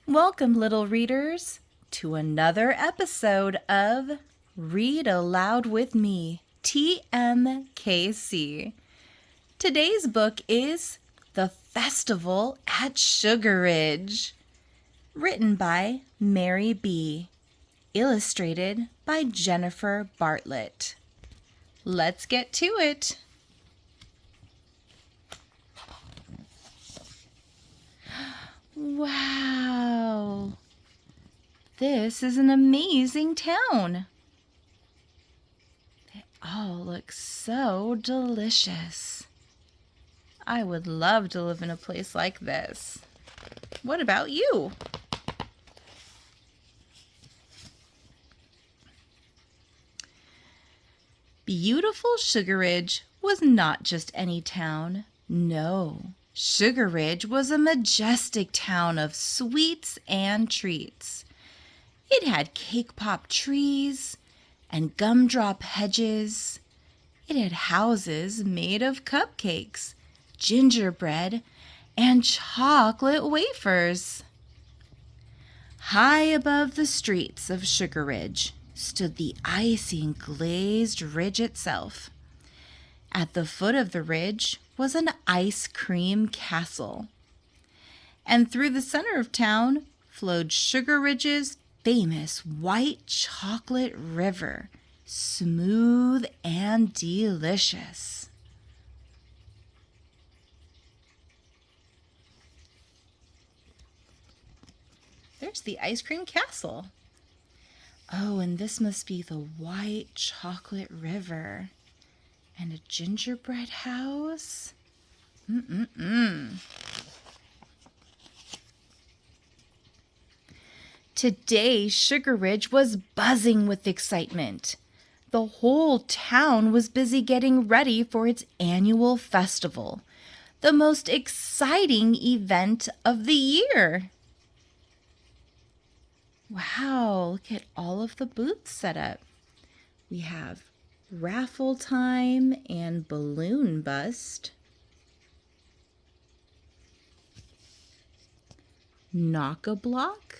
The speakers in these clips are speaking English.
Welcome, little readers, to another episode of Read Aloud with Me, TMKC. Today's book is The Festival at Sugar Ridge, written by Mary B., illustrated by Jennifer Bartlett. Let's get to it. Wow, this is an amazing town. They all look so delicious. I would love to live in a place like this. What about you? Beautiful Sugar Ridge was not just any town. No. Sugar Ridge was a majestic town of sweets and treats. It had cake pop trees and gumdrop hedges. It had houses made of cupcakes, gingerbread, and chocolate wafers. High above the streets of Sugar Ridge stood the icy and glazed ridge itself. At the foot of the ridge was an ice cream castle. And through the center of town flowed Sugar Ridge's famous white chocolate river, smooth and delicious. There's the ice cream castle. Oh, and this must be the white chocolate river. And a gingerbread house? Today, Sugar Ridge was buzzing with excitement. The whole town was busy getting ready for its annual festival, the most exciting event of the year. Wow, look at all of the booths set up. We have raffle time and balloon bust, knock-a-block,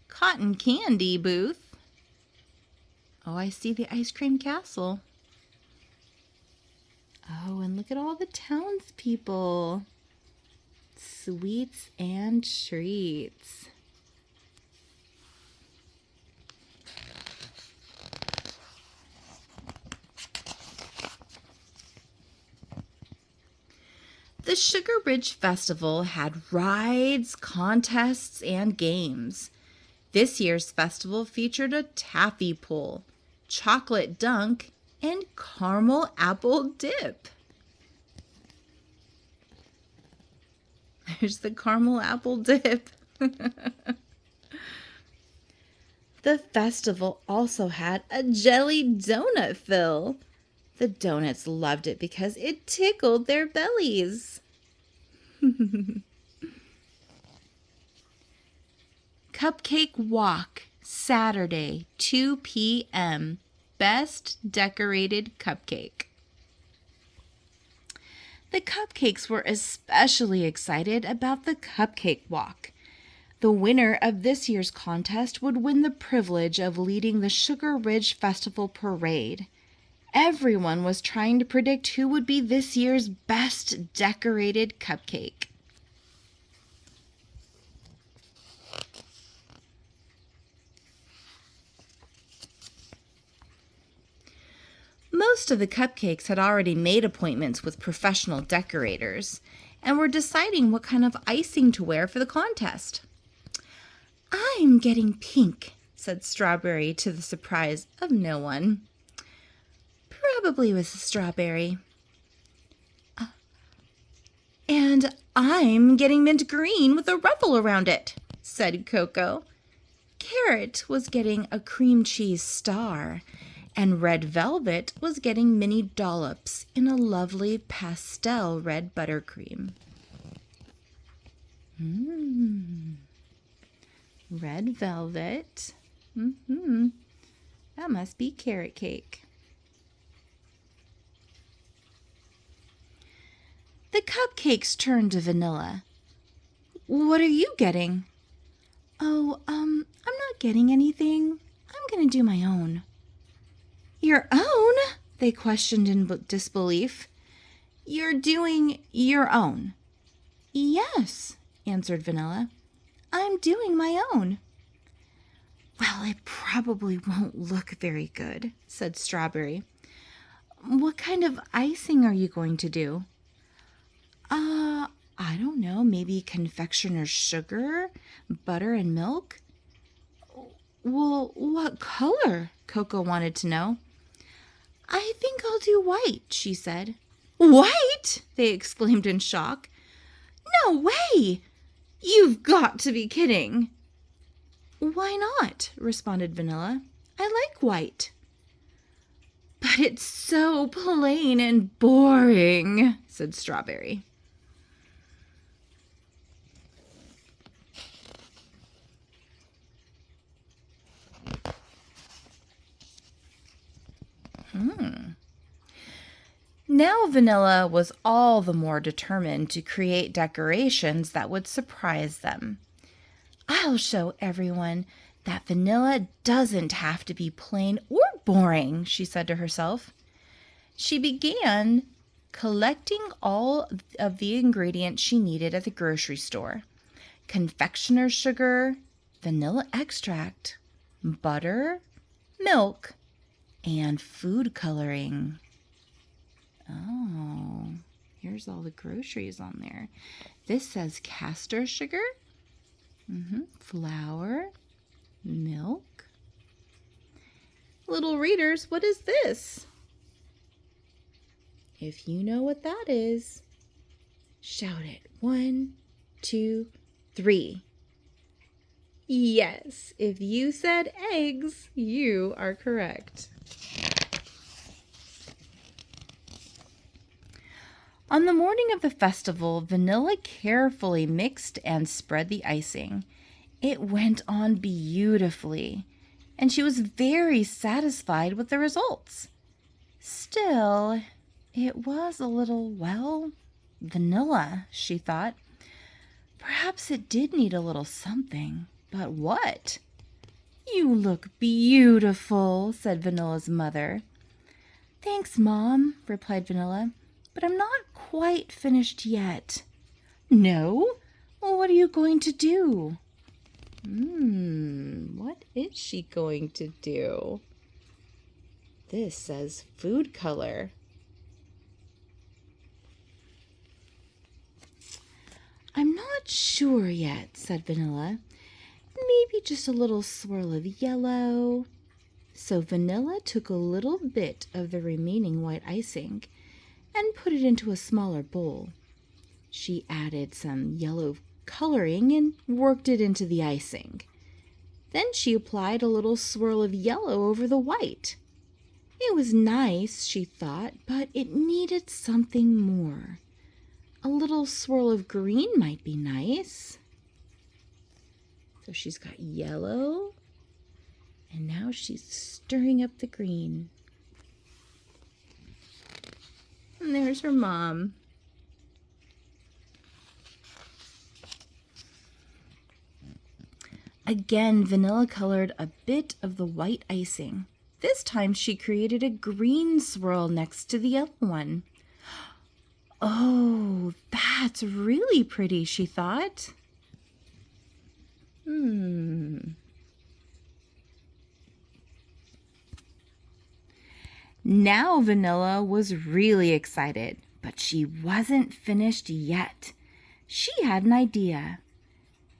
cotton candy booth. Oh, I see the ice cream castle. Oh, and look at all the townspeople. Sweets and treats. The Sugar Ridge Festival had rides, contests, and games. This year's festival featured a taffy pull, chocolate dunk, and caramel apple dip. There's the caramel apple dip. The festival also had a jelly donut fill. The donuts loved it because it tickled their bellies. Cupcake Walk, Saturday, 2 p.m. Best decorated cupcake. The cupcakes were especially excited about the Cupcake Walk. The winner of this year's contest would win the privilege of leading the Sugar Ridge Festival Parade. Everyone was trying to predict who would be this year's best decorated cupcake. Most of the cupcakes had already made appointments with professional decorators and were deciding what kind of icing to wear for the contest. "I'm getting pink," said Strawberry to the surprise of no one. Probably was a strawberry. "And I'm getting mint green with a ruffle around it," said Coco. Carrot was getting a cream cheese star, and Red Velvet was getting mini dollops in a lovely pastel red buttercream. Red velvet. That must be carrot cake. The cupcakes turned to Vanilla. "What are you getting?" "Oh, I'm not getting anything. I'm going to do my own." "Your own?" they questioned in disbelief. "You're doing your own." "Yes," answered Vanilla. "I'm doing my own." "Well, it probably won't look very good," said Strawberry. "What kind of icing are you going to do?" I don't know, maybe confectioner's sugar, butter, and milk?" "Well, what color?" Coco wanted to know. "I think I'll do white," she said. "White?" they exclaimed in shock. "No way! You've got to be kidding." "Why not?" responded Vanilla. "I like white." "But it's so plain and boring," said Strawberry. Now Vanilla was all the more determined to create decorations that would surprise them. "I'll show everyone that vanilla doesn't have to be plain or boring," she said to herself. She began collecting all of the ingredients she needed at the grocery store: confectioner's sugar, vanilla extract, butter, milk, and food coloring. Oh, here's all the groceries on there. This says castor sugar, flour, milk. Little readers, what is this? If you know what that is, shout it. 1, 2, 3. Yes, if you said eggs, you are correct. On the morning of the festival, Vanilla carefully mixed and spread the icing. It went on beautifully, and she was very satisfied with the results. Still, it was a little, vanilla, she thought. Perhaps it did need a little something, but what? "You look beautiful," said Vanilla's mother. "Thanks, Mom," replied Vanilla, "but I'm not quite finished yet." "No? Well, what are you going to do?" What is she going to do? This says food color. "I'm not sure yet," said Vanilla. "Maybe just a little swirl of yellow." So Vanilla took a little bit of the remaining white icing and put it into a smaller bowl. She added some yellow coloring and worked it into the icing. Then she applied a little swirl of yellow over the white. It was nice, she thought, but it needed something more. A little swirl of green might be nice. So she's got yellow, and now she's stirring up the green. And there's her mom. Again, Vanilla colored a bit of the white icing. This time she created a green swirl next to the yellow one. "Oh, that's really pretty," she thought. Now Vanilla was really excited, but she wasn't finished yet. She had an idea.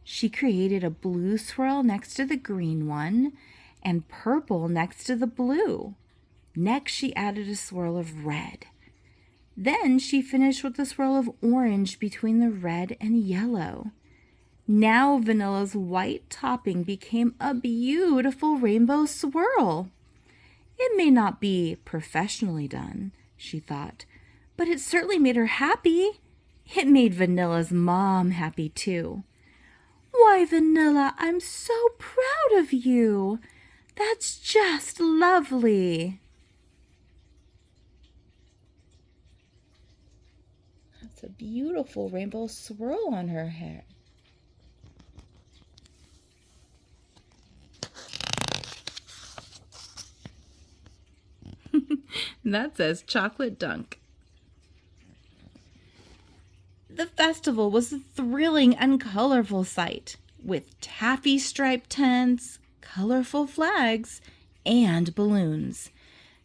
She created a blue swirl next to the green one and purple next to the blue. Next, she added a swirl of red. Then she finished with a swirl of orange between the red and yellow. Now Vanilla's white topping became a beautiful rainbow swirl. It may not be professionally done, she thought, but it certainly made her happy. It made Vanilla's mom happy too. "Why, Vanilla, I'm so proud of you. That's just lovely." It's a beautiful rainbow swirl on her hair. That says chocolate dunk. The festival was a thrilling and colorful sight, with taffy striped tents, colorful flags, and balloons.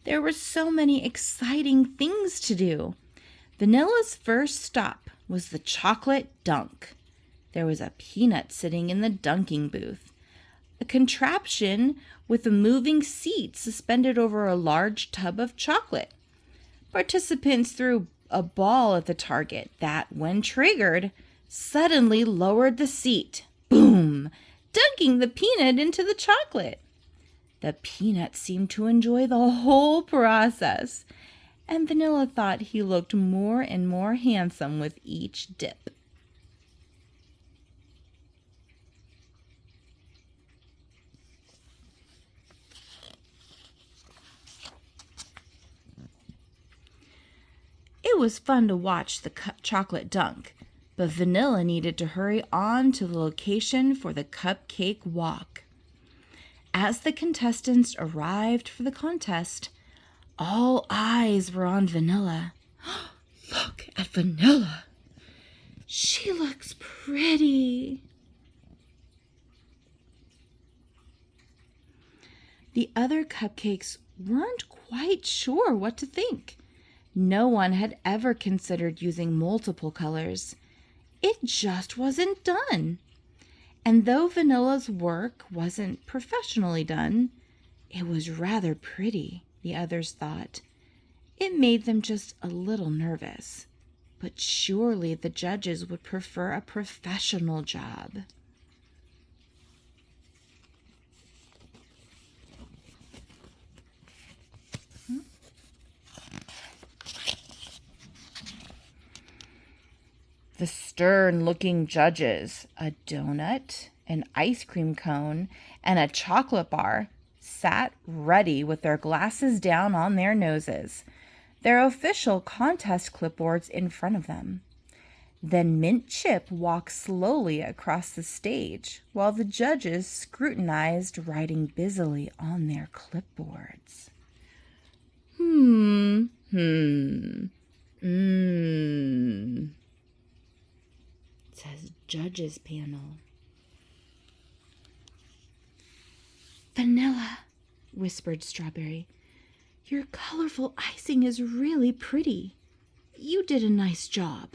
There were so many exciting things to do. Vanilla's first stop was the chocolate dunk. There was a peanut sitting in the dunking booth, a contraption with a moving seat suspended over a large tub of chocolate. Participants threw a ball at the target that, when triggered, suddenly lowered the seat. Boom! Dunking the peanut into the chocolate. The peanut seemed to enjoy the whole process, and Vanilla thought he looked more and more handsome with each dip. It was fun to watch the chocolate dunk, but Vanilla needed to hurry on to the location for the cupcake walk. As the contestants arrived for the contest, all eyes were on Vanilla. Look at Vanilla. She looks pretty. The other cupcakes weren't quite sure what to think. No one had ever considered using multiple colors. It just wasn't done. And though Vanilla's work wasn't professionally done, it was rather pretty, the others thought. It made them just a little nervous. But surely the judges would prefer a professional job. The stern-looking judges, a donut, an ice cream cone, and a chocolate bar, sat ready with their glasses down on their noses, their official contest clipboards in front of them. Then Mint Chip walked slowly across the stage while the judges scrutinized writing busily on their clipboards. It says judges panel. Vanilla, whispered Strawberry. Your colorful icing is really pretty. You did a nice job.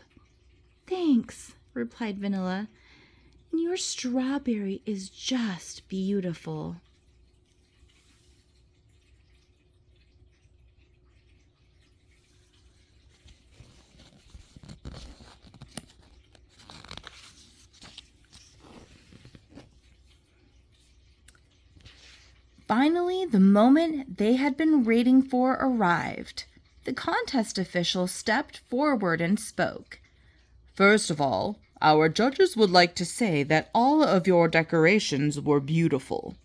Thanks, replied Vanilla. And your strawberry is just beautiful. Finally, the moment they had been waiting for arrived. The contest official stepped forward and spoke. First of all, our judges would like to say that all of your decorations were beautiful.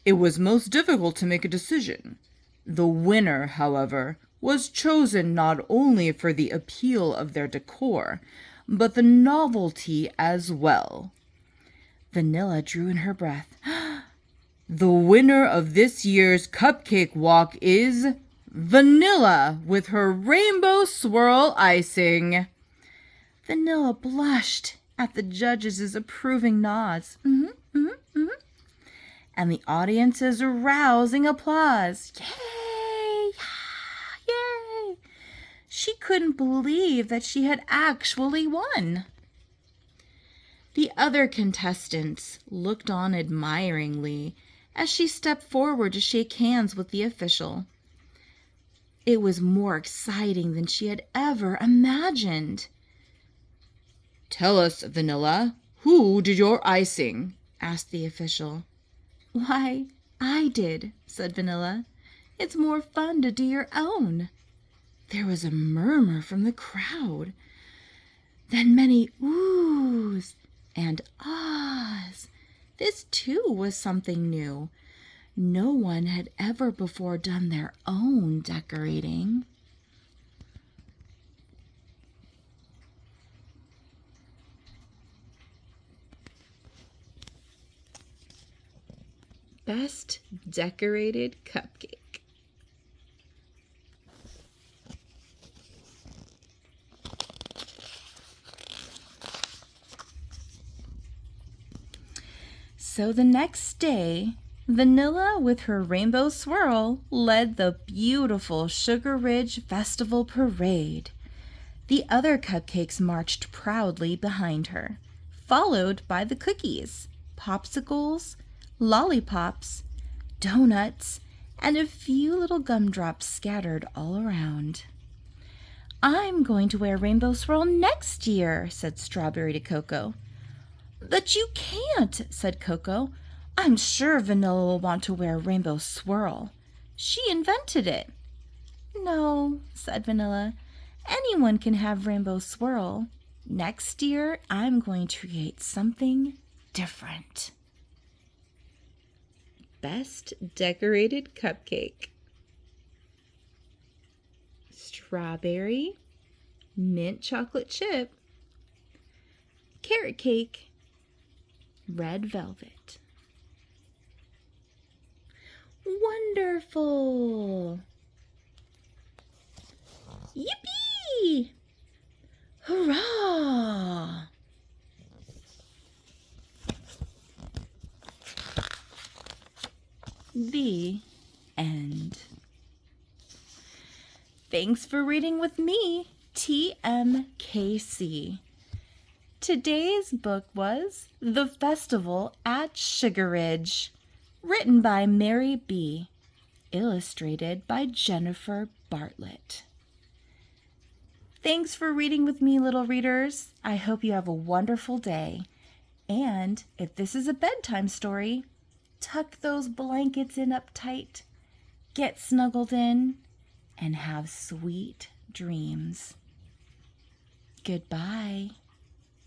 It was most difficult to make a decision. The winner, however, was chosen not only for the appeal of their decor, but the novelty as well. Vanilla drew in her breath. The winner of this year's cupcake walk is Vanilla with her rainbow swirl icing. Vanilla blushed at the judges' approving nods. And the audience's rousing applause. Yay! Yay! She couldn't believe that she had actually won. The other contestants looked on admiringly as she stepped forward to shake hands with the official. It was more exciting than she had ever imagined. Tell us, Vanilla, who did your icing? Asked the official. Why, I did, said Vanilla. It's more fun to do your own. There was a murmur from the crowd. Then many oohs and ahs. This, too, was something new. No one had ever before done their own decorating. Best decorated cupcake. So the next day, Vanilla with her rainbow swirl led the beautiful Sugar Ridge Festival Parade. The other cupcakes marched proudly behind her, followed by the cookies, popsicles, lollipops, donuts, and a few little gumdrops scattered all around. "I'm going to wear rainbow swirl next year," said Strawberry to Coco. "But you can't," said Coco. "I'm sure Vanilla will want to wear rainbow swirl. She invented it." "No," said Vanilla. "Anyone can have rainbow swirl. Next year, I'm going to create something different." Best decorated cupcake. Strawberry, mint chocolate chip, carrot cake, red velvet. Wonderful! Yippee! Hurrah! The end. Thanks for reading with me, TMKC. Today's book was The Festival at Sugar Ridge, written by Mary B., illustrated by Jennifer Bartlett. Thanks for reading with me, little readers. I hope you have a wonderful day. And if this is a bedtime story, tuck those blankets in up tight, get snuggled in, and have sweet dreams. Goodbye.